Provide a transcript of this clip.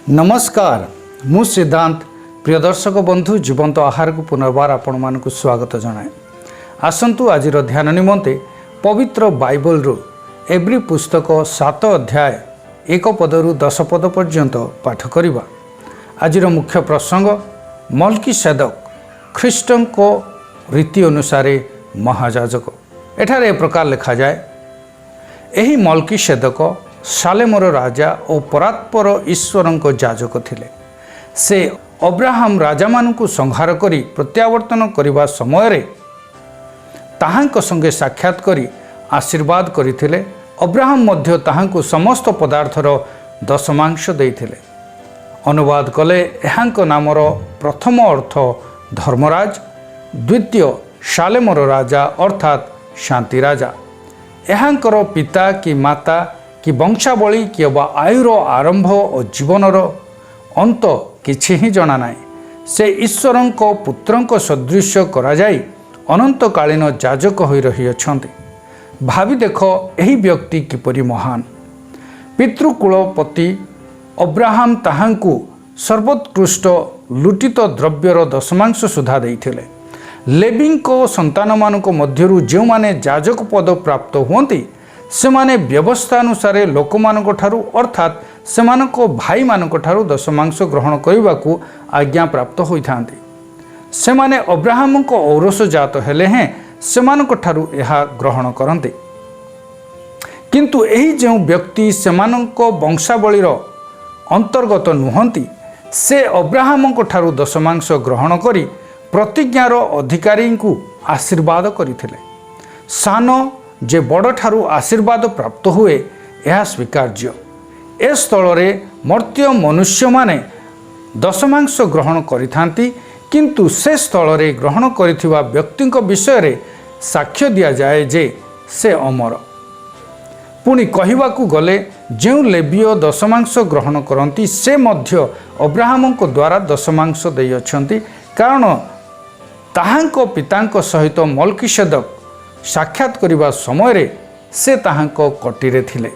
नमस्कार मु सिद्धांत प्रिय दर्शक बंधु जीवंत आहार को पुनर्बार आपण मानक स्वागत जनाए। आसंतु आज ध्यान निमंते पवित्र बाइबल रु एब्री पुस्तक 7 अध्याय 1 पदरु 10 पद पर्यंत पाठ करिबा। आज मुख्य प्रसंग मल्कीसेदक ख्रीष्टन को रीति अनुसार महायाजक। एठारे ए प्रकार लिखा जाए, एही मल्कीसेदक सालेमर राजा और परात्पर ईश्वर को याजक थिले। से अब्राहम राजा मानू संहार करी प्रत्यावर्तन करने समय रे ताहांक संगे साक्षात करी आशीर्वाद करथिले। अब्राहम मध्य ताहांकु समस्त पदार्थर दशमांश देइथिले। अनुवाद कले एहांक नामर प्रथम अर्थ धर्मराज, द्वितीय सालेमर राजा अर्थात शांति राजा। एहांकर पिता कि माता कि वंशावली कि आयुर आरंभ और जीवनर अंत किछि ही जना नाई। से ईश्वर पुत्र सदृश करा जाई अनंतकालीन याजक होई रही अछंती। भावी देख एही व्यक्ति किपरि महान। पितृकुलपति अब्राहम ताहांकु सर्वोत्कृष्ट लुटित द्रव्यर दशमांश सुधा देइथिले। लेवींको संतान मानक मध्यरु जेउ माने याजक पद प्राप्त हुअंती सेमाने व्यवस्था अनुसार लोक मानक ठारू अर्थात सेमानको भाई मानक ठारू दशमांश ग्रहण करने को आज्ञा प्राप्त होइथांती। सेमाने अब्राहम को औरस जात हेले हैं सेमानको ठारू एहा ग्रहण करते। किंतु एही जो व्यक्ति सेमानको वंशावलीर अंतर्गत नुहंती से अब्राहम को ठारू दशमांश ग्रहण करी प्रतिज्ञार अधिकारी को आशीर्वाद करथिले। सान जे बड़ ठारू आशीर्वाद प्राप्त हुए यह स्वीकार्य। ए स्थल रे मर्त्य मनुष्य माने दशमांश ग्रहण करिथांती, किंतु से स्थल रे ग्रहण करिथिबा व्यक्ति विषय रे साक्ष्य दिया जाए जे से अमर। पुणी कहिबाकू गले जो लेवीय दशमांश ग्रहण करती से मध्य अब्राहम को द्वारा दशमांश देई अछंती, कारण ताहांको पितांको सहित मल्कीसेदक साक्षात करिबा समय रे से ताहांको कटिरे थिले।